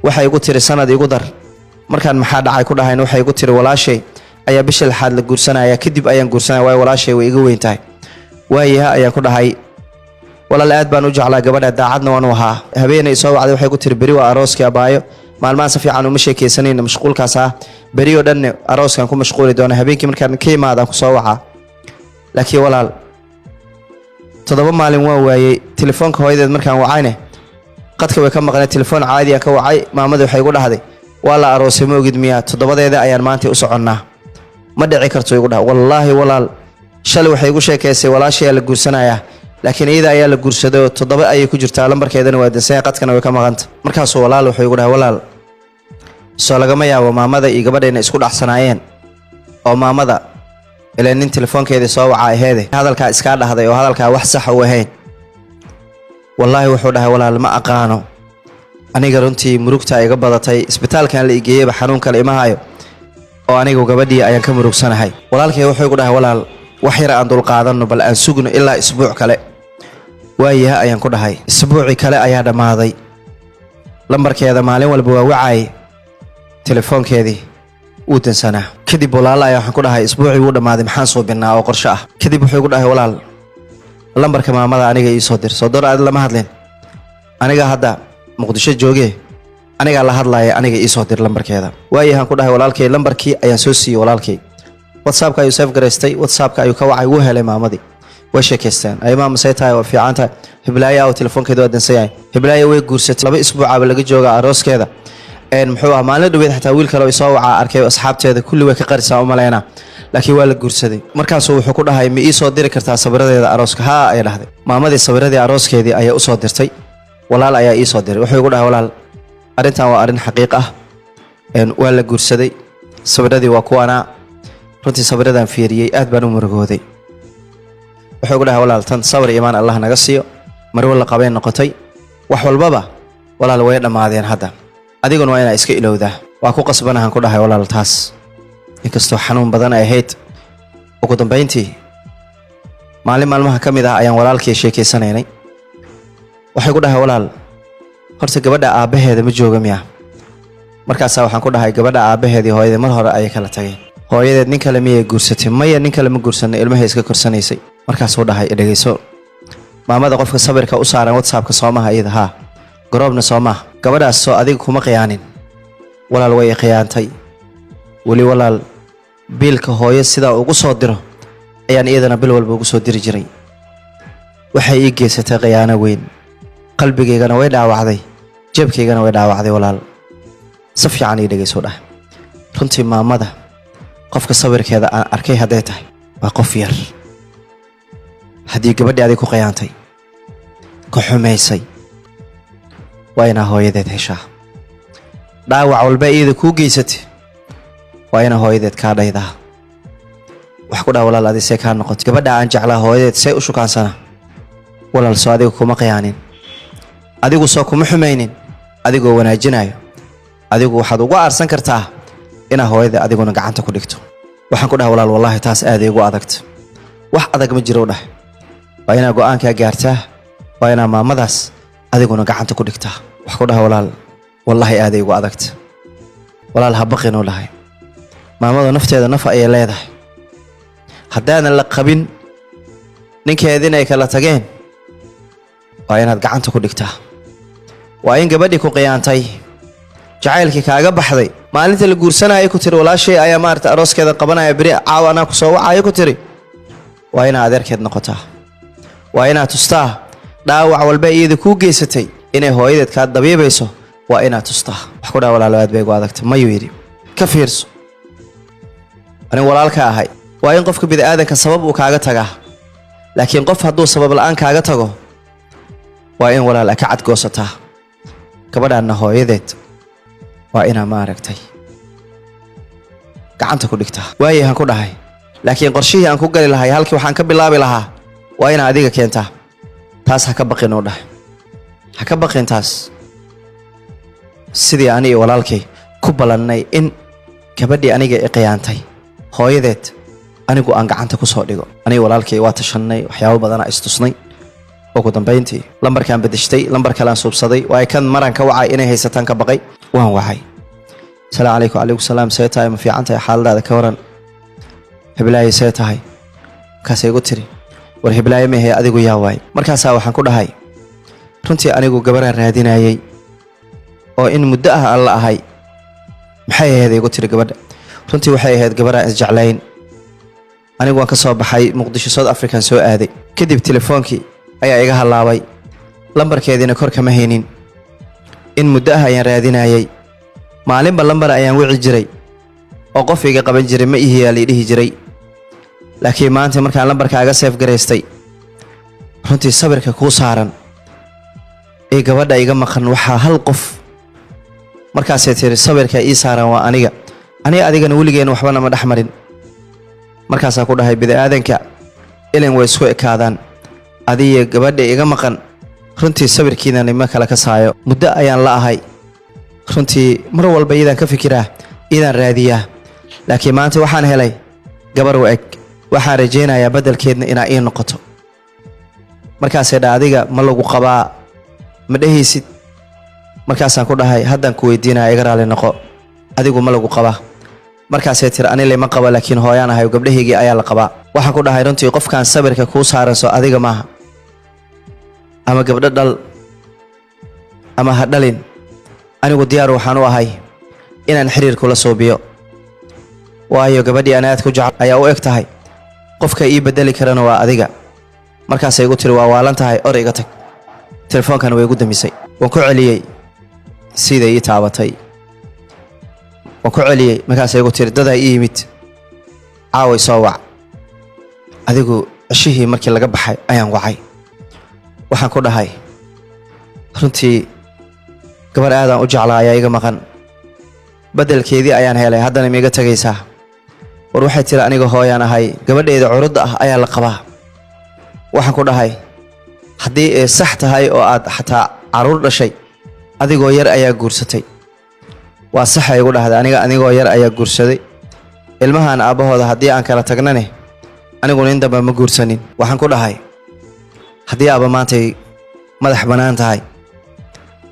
waxay igu tiri sanad igu dar markaan maxaa dhacay ku dhahayn waxay igu tiri walaashay ayaa bisha 6aad la guursanaya kadib ayaan guursanaya way walaashay way iga weyn tahay waayaha ayaan ku dhahay walaal aad baan u jeclaa gabadha daacadna waan u ahaa habeenay soo wacday waxay ku tiri bari waa arooskii abaayo maalmahan si fiican uma sheekeysanayna mashquulkaas ah bari oo dhan arooskan ku mashquuli doona habeenkii markaan ka imaadaan ku soo wacaa laakiin walaal 7 maalin waan waayay telefoonka hooyadeed markaan wacayne qadka way ka maqnay telefoon caadi ah ka wacay maamadu waxay igu dhahday waa la aroosay ma ogid miyaa 7deeda ayaan maanta u soconnaa ma dhici karto igu dhahay wallaahi walaal shalay waxay igu sheekaysay walaashay la guursanayaa laakiin iyada ayaa la guursaday 7 ayay ku jirtaa lambarkeedana waa dansan qadkana way ka maqanta markaas walaal wuxuu igu dhahay walaal soo lagama yaabo maamada iyo gabadheena isku dhaxsanaayeen oo maamada ilaa nin telefoonkeeda soo waca aheede hadalka iska dhahday oo hadalka wax sax u ahayn wallaahi wuxuu dhahay walaal ma aqaano aniga runtii murugta iga badatay isbitaalkan la igeeyay xanuun kale ima hayo oo aniga gabadhii ayaan ka murugsanahay walaalkay wuxuu igu dhahay walaal wax yar aan dul qaadano bal aan sugno ilaa isbuuc kale waayaha ayaan ku dhahay isbuuci kale ayaa dhamaaday lambarkeeda maalin walba waa wacay telefoonkeedii uu dansanaa kadib walaal ayaa waxaan ku dhahay isbuuci wuu dhamaaday maxaan soo binaa oo qorshe ah kadib wuxuu igu dhahay walaal lambarka maamada aniga ii soo dir soo door aad lama hadleen aniga hadda muqdisho joogee aniga la hadlaaya aniga ii soo dir lambarkeeda waayahan ku dhahay walaalkay lambarkii ayaan soo siiyay walaalkay WhatsApp-ka ayuu save gareystay WhatsApp-ka ayuu ka wacay wuu helay maamadii way sheekaysteen ay maama say tahay oo fiican tahay hiblaayo oo telefoonkeeda waa dansan yahay hiblaayo way guursatay 2 isbuuc laga jooga arooskeeda muxuu ahaa maalin dhaweed xataa wiil kale oo soo wacaa arkay asxaabteeda kulli way ka qarisaa u maleena laakiin waa la guursaday markaas wuxuu ku dhahay ma ii soo diri kartaa sawiradeeda arooska haa ay dhahday maamadii sawiradii arooskeedii ayaa u soo dirtay walaal ayaa ii soo diray wuxuu igu dhahay walaal arrintan waa arrin xaqiiq ah waa la guursaday sawiradii waa kuwana runtii sawiradan fiiriyay aad baan u murugooday wuxuu igu dhahay walaal tan sawir iimaan Allah naga siiyo mar wala qabeen noqotay wax walbaba walaal way dhamaadeen hadda adiguna waa inaa iska ilowdaa waa ku qasbanahan ku dhahay walaal taas inkastoo xanuun badan ay ahayd ugu dambeyntii maalin maalmaha ka mid ah ayaan walaalkii sheekaysanaynay waxay ku dhahay walaal horta gabadha aabaheeda ma jooga miyaa markaas waxaan ku dhahay gabadha aabaheedii hooyadeed mar hore ayay kala tageen hooyadeed nin kale miyay guursatay maya nin kale ma guursanay ilmahay iska korsanaysay markaas uu dhahay dhageyso maamada qofka sabirka u saaran WhatsApp-ka Soomaha iyada ha garoobna Soomaha gabadhaas soo adiga kuma qiyaanin walaal way qiyaantay wali walaal biilka hooyo sida ugu soo diro ayaan iyadana bil walba ugu soo diri jiray waxay ii geysatay qiyaano weyn qalbigeygana way dhaawacday jabkeygana way dhaawacday walaal si fiican ii dhageyso dhahay runtii maamada qofka sabirkeeda aan arkay haday tahay waa qof yar haddii gabadhii adiga ku qiyaantay ku xumaysay waa inaa hooyadeed heshaa dhaawac walba iyada kuu geysatay waa inaa hooyadeed kaa dhaydaa wax ku dhaha walaal adisee kaa noqotay gabadha aan jeclaa hooyadeed say u shukaansana walaal soo adiga kuma qiyaanin adigu soo kuma xumaynin adigoo wanaajinayo adigu waxaad ugu aarsan kartaa inaa hooyada adiguna gacanta ku dhigto waxaan ku dhahay walaal wallahi taas aad iigu adagta wax adag ma jiro dhahay waa inaa go'aankaa gaartaa waa inaa maamadaas adiguna gacanta ku dhigtaa wax ku dhahay walaal wallahi aad iigu adagta walaal ha baqin u dhahay maamadu nafteeda naf ayay leedahay haddaanan la qabin ninkeedina ay kala tageen waa inaad gacanta ku dhigtaa waa in gabadhii ku qiyaantay jacaylkii kaaga baxday maalinta la guursanaayo ku tiri walaashay ayaa maarta arooskeeda qabanaya bari caawa anaa ku soo wacaayo ku tiri waa inaad adeerkeed noqotaa waa inaad tustaa dhaawac walba iyada kuu geysatay inay hooyadeed kaa dabiibayso waa inaad tustaa wax ku dhaa walaalo aad bay igu adagtay mayuu yidhi ka fiirso anigu walaalka ahay waa in qofka bini'aadanka sabab uu kaaga tagaa laakiin qof hadduu sabab la'aan kaaga tago waa in walaal ka cadgoosataa gabadhaanna hooyadeed waa inaa maaragtay gacanta ku dhigtaa waayahan ku dhahay laakiin qorshihii aan ku gali lahay halkii waxaan ka bilaabi lahaa waa inaa adiga keentaa taas ha ka baqin uu dhahay ha ka baqin taas sidii ani iyo walaalkay ku ballannay in gabadhii aniga i qiyaantay hooyadeed anigu aan gacanta ku soo dhigo aniga walaalkay waa tashannay waxyaabo badanaa istusnay ugu dambayntii lambarkaan bedeshtay lambar kalean suubsaday waayo kan maraan ka wacay inay haysataan ka baqay waan wacay asalaamu calaykum calaykum salaam see tahay ma fiican tahay xaaladaada ka waran hiblaaye see tahay markaasay igu tiri war hiblaaye mehe adigu yaa waay markaasaa waxaan ku dhahay runtii anigu gabaraan raadinayay oo in muddo ah aan la ahay maxay ahayd igu tiri gabadha runtii waxay ahayd gabaraan isjeclayn anigu waan ka soo baxay muqdisho South African soo aaday kadib telefoonkii ayaa iga halaabay lambarkeediina kor kama haynin in muddo ah ayaan raadinayay maalinba lambar ayaan wici jiray oo qof iga qaban jiray ma ihiyaa la dhihi jiray laakiin maanta markaan lambarkaaga save gareystay runtii sabirka kuu saaran ee gabadha iga maqan waxaa hal qof markaasay tiri sabirka ii saaran waa aniga adigana weligeena waxba nama dhex marin markaasaa ku dhahay bini'aadanka ilin way isku ekaadaan adiga gabadha iga maqan runtii sabirkiina nima kala ka saayo muddo ayaan la ahay runtii mar walba iyadaan ka fikiraa iyadaan raadiyaa laakiin maanta waxaan helay gabar u eg waxaan rajaynayaa beddelkeedna inaa ii noqoto markaasay dha adiga ma lagu qabaa ma dhehaysid markaasaan ku dhahay haddaan ku weydiinaya iga raali noqo adigu ma lagu qabaa markaasay tiri ani lama qaba laakiin hooyaan ahay gabdhahaygii ayaa la qabaa waxaan ku dhahay runtii qofkaan sabirka kuu saaranso adiga maaha ama gabdho dhal ama ha dhalin anigu diyaar waxaan u ahay inaan xiriir kula suubiyo waayo gabadhii aan aad ku jecel ayaa u eg tahay qofka ii bedeli karana waa adiga markaasay igu tiri waa waalan tahay or iga tag telefoonkan way igu damisay waan ku celiyey siday ii taabatay waan ku celiyey markaasay igu tiri dadaa ii yimid caaway soo wac adigu cishihii markii laga baxay ayaan wacay waxaan ku dhahay runtii gabar aadaan u jeclaa ayaa iga maqan beddelkeedii ayaan helay haddana miiga tegaysaa war waxay tiri aniga hooyaan ahay gabadheeda curudda ah ayaa la qabaa waxaan ku dhahay haddii ay sax tahay oo aad xataa carruur dhashay adigoo yar ayaa guursatay waa saxa igu dhahday anigoo yar ayaa guursaday ilmahan aabbahooda haddii aan kala tagnane aniguna in dambe ma guursanin waxaan ku dhahay haddii aabba maantay madax bannaan tahay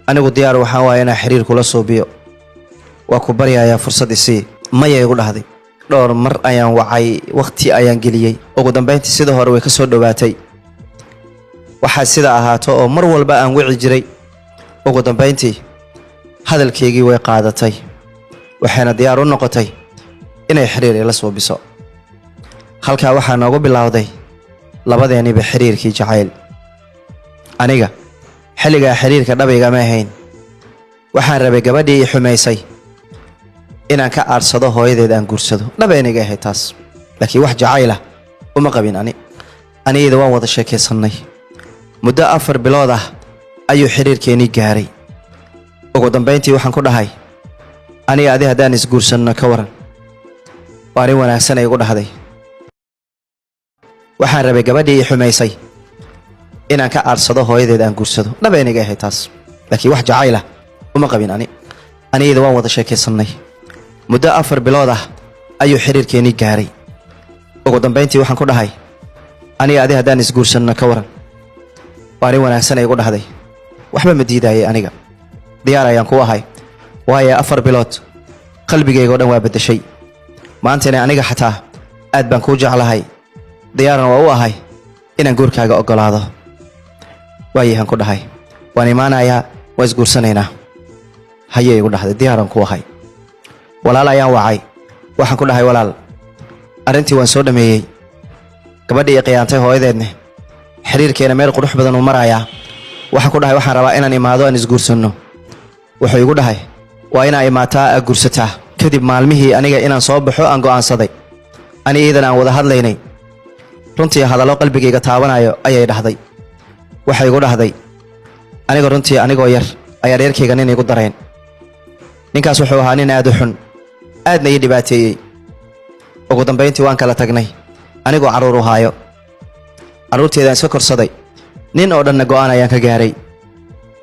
anigu diyaar waxaan waaya inaan xiriir kula suubiyo waa ku baryayaa fursad isii maya igu dhahday dhowr mar ayaan wacay wakhti ayaan geliyey ugu dambayntii sida hore way ka soo dhowaatay waxaa sida ahaato oo mar walba aan wici jiray ugu dambayntii hadalkeygii way qaadatay waxayna diyaar u noqotay inay xiriir ila suubiso halkaa waxaa noogu bilowday labadeeniba xiriirkii jacayl aniga xilligaa xiriirka dhabayga ma ahayn waxaan rabay gabadhii ii xumaysay inaan ka aarsado hooyadeed aan guursado dhabayniga ahayd taas laakiin wax jacaylah uma qabin anigayda waan wada sheekaysannay muddo 4 bilood ah ayuu xiriirkeennii gaaray ugu dambayntii waxaan ku dhahay aniga adi haddaan isguursanno ka waran waa arrin wanaagsan ay igu dhahday waxaan rabay gabadhii ii xumaysay inaan ka aarsado hooyadeed aan guursado dhabayniga ahayd taas laakiin wax jacaylah uma qabin anigayda waan wada sheekaysannay muddo 4 bilood ah ayuu xiriirkeennii gaaray ugu dambayntii waxaan ku dhahay aniga adi haddaan isguursanno ka waran waa arrin wanaagsan ay igu dhahday waxba ma diidaayay aniga diyaar ayaan ku ahay waayo 4 bilood qalbigayga oo dhan waa beddeshay maantana aniga xataa aad baan kuu jeclahay diyaarna waa u ahay inaan guurkaaga oggolaado waayahan ku dhahay waan imaanayaa waa isguursanaynaa hayay igu dhahday diyaaran ku ahay walaal ayaan wacay waxaan ku dhahay walaal arrintii waan soo dhameeyey gabadhii qiyaantay hooyadeedna xiriirkeena meel qurux badan uu marayaa waxaan ku dhahay waxaan rabaa inaan imaado aan isguursanno wuxuu igu dhahay waa inaa imaataa aad guursataa kadib maalmihii aniga inaan soo baxo aan go'aansaday ani iidan aan wada hadlaynay runtii hadallo qalbigayga taabanayo ayay dhahday waxay igu dhahday aniga runtii anigoo yar ayaa reerkayga nin igu dareen ninkaas wuxuu ahaa nin aad u xun aadna ii dhibaateeyey ugu dambayntii waan kala tagnay anigoo carruur u haayo carruurteedaan iska korsaday nin oo dhanna go'aan ayaan ka gaaray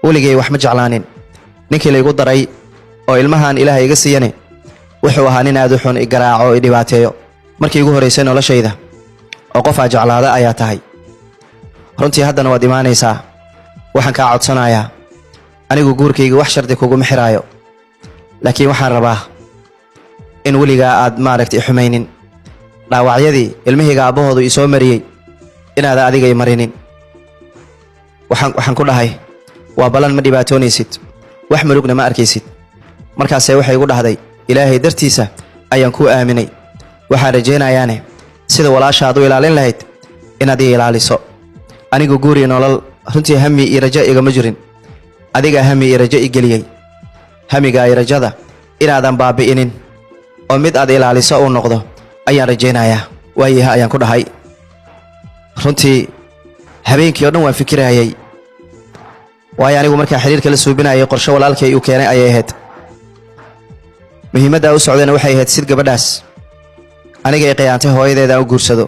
weligay wax ma jeclaanin ninkii laygu daray oo ilmahan ilaahay iga siiyane wuxuu ahaa nin aad u xun i garaaco i dhibaateeyo markii igu horraysay noloshayda oo qof aad jeclaada ayaa tahay runtii haddana waad imaanaysaa waxaan kaa codsanayaa anigu guurkayga wax shardi kuguma xiraayo laakiin waxaan rabaa in weligaa aad maaragtay xumaynin dhaawacyadii ilmahayga aabbahoodu ii soo mariyey inaada adiga i marinin waxaan ku dhahay waa ballan ma dhibaatoonaysid wax murugna ma arkaysid markaasee waxay igu dhahday ilaahay dartiisa ayaan kuu aaminay waxaan rajaynayaane sida walaashaad u ilaalin lahayd inaad ii ilaaliso anigu guuri nolol runtii hami iyo rajo igama jirin adigaa hami iyo rajo i geliyey hamiga iyo rajada inaadan baabi'inin oo mid aad ilaaliso uu noqdo ayaan rajaynayaa waayaha ayaan ku dhahay runtii habeenkii oo dhan waan fikirayay waayo anigu markaa xiriirka la suubinayay qorshe walaalkay uu keenay ayay ahayd muhiimaddaa u socdayna waxay ahayd sid gabadhaas aniga ay qiyaantay hooyadeeda aan u guursado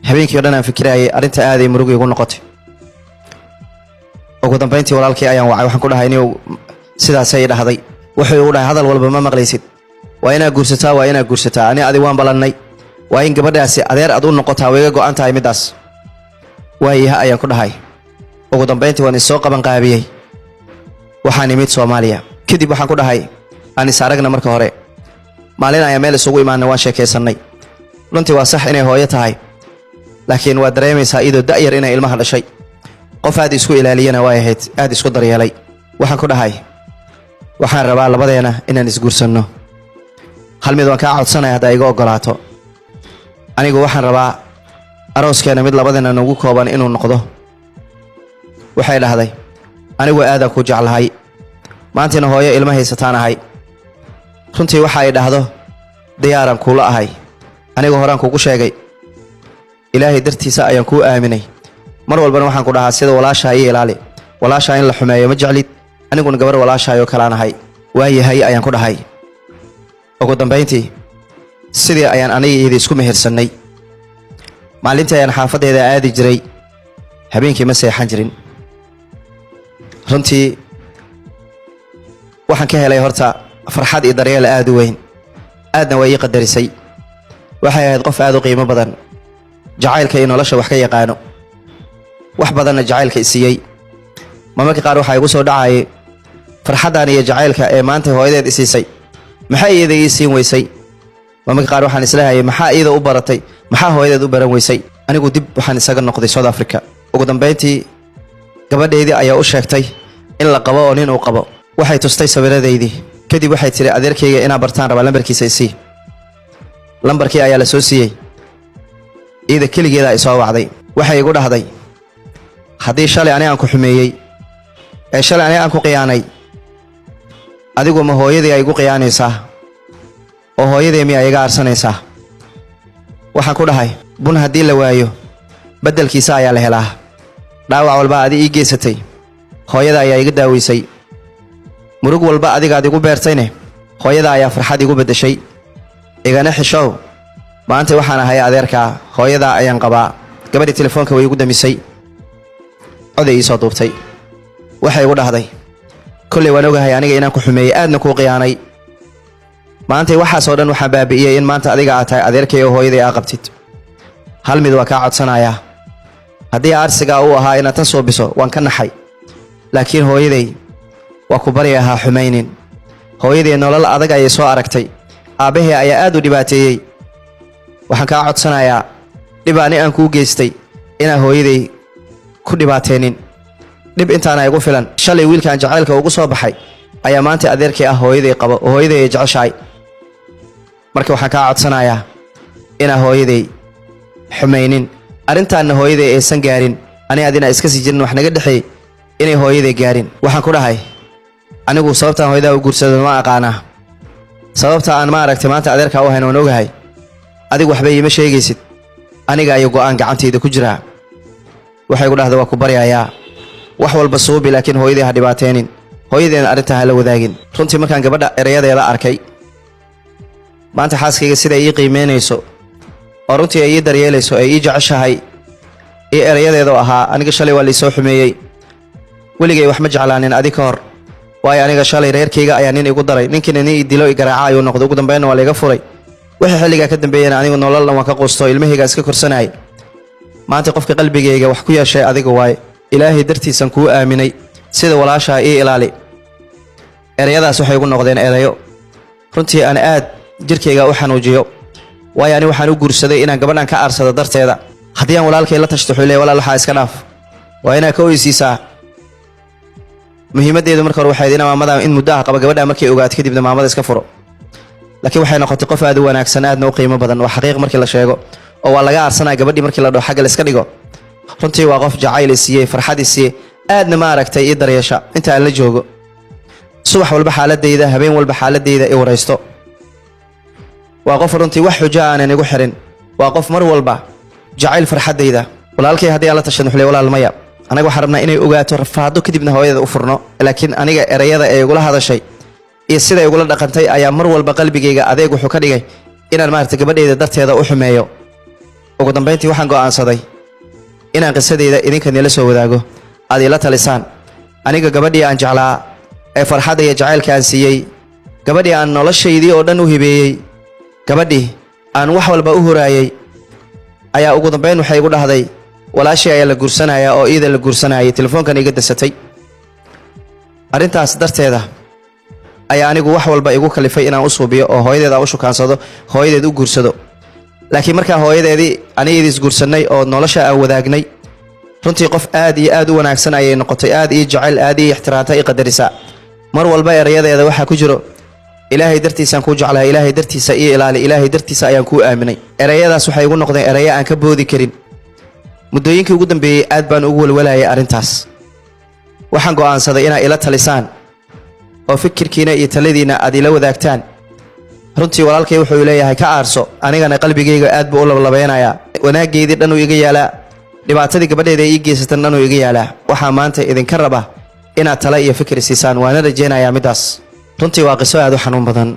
habeenkii o dhan aan fikirayay arrinta aaday murug igu noqotay ugu dambayntii walaalkii ayaan wacay waxaan ku dhahay inuu sidaasay dhahday wuxuu igu dhahay hadal walba ma maqlaysid waa inaad guursataa ani adi waan ballannay waa in gabadhaasi adeer aad u noqotaa way iga go'an tahay middaas waayaha ayaan ku dhahay ugu dambayntii waan is soo qabanqaabiyey waxaan imid Soomaaliya kadib waxaan ku dhahay aan is aragna marka hore maalin ayaa meel isugu imaanay waan sheekaysannay runtii waa sax inay hooyo tahay laakiin waa dareemaysaa iyadoo da'yar inay ilmaha dhashay qof aad isku ilaaliyana waa ahayd aad isku daryeelay waxaan ku dhahay waxaan rabaa labadeena inaan isguursanno hal mid waan kaa codsanaya haddaa iga oggolaato anigu waxaan rabaa arooskeena mid labadeena nagu kooban inuu noqdo waxay dhahday anigu aadaan ku jeclahay maantina hooyo ilma haysataan ahay runtii waxa ay dhahdo diyaaran kuula ahay anigu horaan kugu sheegay ilaahay dartiisa ayaan kuu aaminay mar walbana waxaan ku dhahaa sida walaashaa ii ilaali walaashaa in la xumeeyo ma jeclid aniguna gabar walaashaayoo kalaan ahay waayahay ayaan ku dhahay ugu dambayntii sidii ayaan aniga iyadii isku mehersannay maalintii ayaan xaafaddeeda aadi jiray habeenkii ma seexan jirin runtii waxaan ka helay horta farxad iyo daryeel aad u weyn aadna waa ii qadarisay waxay ahayd qof aad u qiimo badan jacaylka iyo nolosha wax ka yaqaano wax badanna jacaylka isiiyey marmarka qaar waxaa igu soo dhacayay farxaddan iyo jacaylka ee maanta hooyadeed isiisay maxaa iyada ii siin weysay marmarka qaar waxaan islehayay maxaa iyada u baratay maxaa hooyadeed u baran weysay anigu dib waxaan isaga noqday South Africa ugu dambayntii gabadheedii ayaa u sheegtay in la qabo oo nin uu qabo waxay tustay sawiradeydii kadib waxay tiri adeerkayga inaan bartaan rabaa lambarkiisa isii lambarkii ayaa la soo siiyey iyada keligeeda ay soo wacday waxay igu dhahday haddii shalay ani aan ku xumeeyey ee shalay ani aan ku qiyaanay adigu ma hooyadii ay igu qiyaanaysaa oo hooyadii miyaa iga aarsanaysaa waxaan ku dhahay bun haddii la waayo beddelkiisa ayaa la helaa dhaawac walba adi ii geysatay hooyada ayaa iga daaweysay murug walba adigaad igu beertayne hooyada ayaa farxad igu beddeshay igana xishow maanta waxaan ahay adeerkaa hooyadaa ayaan qabaa gabadhii telefoonka way igu damisay coday ii soo duubtay waxay igu dhahday kolley waan ogahay aniga inaan ku xumeeyey aadna kuu qiyaanay maantay waxaasoo dhan waxaan baabi'iyey in maanta adiga aad tahay adeerkay oo hooyaday aa qabtid hal mid waa kaa codsanayaa haddii aarsigaa uu ahaa inaad tan suubiso waan ka naxay laakiin hooyaday waa ku bari ahaa xumaynin hooyaday nolol adag ayay soo aragtay aabbahay ayaa aad u dhibaateeyey waxaan kaa codsanayaa dhib ani aan kuu geystay inaan hooyaday ku dhibaateenin dhib intaana igu filan shalay wiilkaan jacaylka ugu soo baxay ayaa maanta adeerkii ah hooyaday qabo oo hooyaday ay jeceshahay. marka waxaan kaa codsanayaa inaa hooyaday xumaynin arrintaanna hooyaday aysan gaarin ani adina iska sii jirin wax naga dhexeey inay hooyaday gaarin. waxaan ku dhahay anigu sababtaan hooyadaa u guursaday ma aqaanaa, sababta aan ma aragtay maanta adeerkaa u hayn waan ogahay. adigu waxba iima sheegaysid, aniga ayuu go'aan gacantayda ku jiraa. waxay ku dhahday waa ku baryayaa wax walba suubi, laakiin hooyaday ha dhibaateenin, hooyadeena arrintaa ha la wadaagin. runtii markaan gabadha erayadeeda arkay maanta xaaskayga sida ii qiimeynayso oo runtii ay ii daryeelayso ay ii jeceshahay iyo erayadeedoo ahaa aniga shalay waa laisoo xumeeyey, weligay wax ma jeclaanin adi ka hor, waayo aniga shalay reerkayga ayaa nin igu daray, ninkiina nin ii dilo i garaaca ayuu noqday, ugu dambeynna waa layga furay. wixii xilligaa ka dambeeyana anigu nolol dhan waan ka quusto, ilmahaygaa iska korsanayay. maanta qofka qalbigayga wax ku yeeshay adiga waaye, ilaahay dartiisan kuu aaminay, sida walaashaa ii ilaali. erayadaas waxay igu noqdeen erayo runtii aan aad jirkayga u xanuujiyo, waayo ani waxaan u guursaday inaan gabadhan ka aarsado darteeda. haddii aan walaalkay la tashto wuxuu leeyahay walaal waxaa iska dhaaf, waa inaa ka oysiisaa. muhiimaddeedu marka hore waxay inaa maamada in muddo ah qaba gabadha markay ogaato kadibna maamada iska furo. laakiin waxay noqotay qof aad u wanaagsan, aadna u qiimo badan, waa xaqiiq markii la sheego, oo waa laga aarsanaya gabadhii markii la dhaho xagga la iska dhigo. runtii waa qof jacayl i siiyey, farxad i siiyey, aadna ma aragtay ii daryeesha inta aan la joogo. subax walba xaaladayda, habeen walba xaaladayda i waraysto. waa qof runtii wax xujo aanan igu xirin, waa qof mar walba jacayl farxadayda. walaalkay haddii aan la tashan wuxuu leeyahay walaal maya, anaga waxaan rabnaa inay ogaato rafaado kadibna hooyadeeda u furno. laakiin aniga erayada ee igula hadashay iyo sida igula dhaqantay ayaa mar walba qalbigayga adeeg wuxuu ka dhigay inaan maaragtay gabadhayda darteeda u xumeeyo. ugu dambayntii waxaan go'aansaday inaan qisadayda idinka nila soo wadaago, aad ila talisaan. aniga gabadhii aan jeclaa ee farxadda iyo jacaylka aan siiyey, gabadhii aan noloshaydii oo dhan u hibeeyey, gabadhii aan wax walba u horaayey, ayaa ugu dambayn waxay igu dhahday walaashii ayaa la guursanayaa oo iida la guursanayay, telefoonkan iga dasatay. arrintaas darteeda ayaa anigu wax walba igu kalifay inaan u suubiyo oo hooyadeed aan u shukaansado, hooyadeed u guursado. laakiin markaa hooyadeedii anigeedii isguursannay oo nolosha aan wadaagnay, runtii qof aad iyo aad u wanaagsan ayay noqotay, aad ii jecel, aad ii ixtiraamta, ii qadarisa. mar walba erayadeeda waxaa ku jiro ilaahay dartiisaan kuu jeclahay, ilaahay dartiisa ii ilaali, ilaahay dartiisa ayaan kuu aaminay. erayadaas waxay igu noqdeen erayo aan ka boodi karin. muddooyinkii ugu dambeeyey aad baan ugu walwalayay arrintaas. waxaan go'aansaday inaad ila talisaan oo fikirkiina iyo taladiina aad ila wadaagtaan. runtii walaalkay wuxuu leeyahay ka aarso, anigana qalbigayga aad buu u lablabeynayaa. wanaaggeydii dhanuu iga yaalaa, dhibaatadii gabadheeda ii geysatan dhanuu iga yaalaa. waxaa maanta idinka raba inaad tala iyo fikir siisaan, waana rajaynayaa middaas. runtii waa qiso aad u xanuun badan,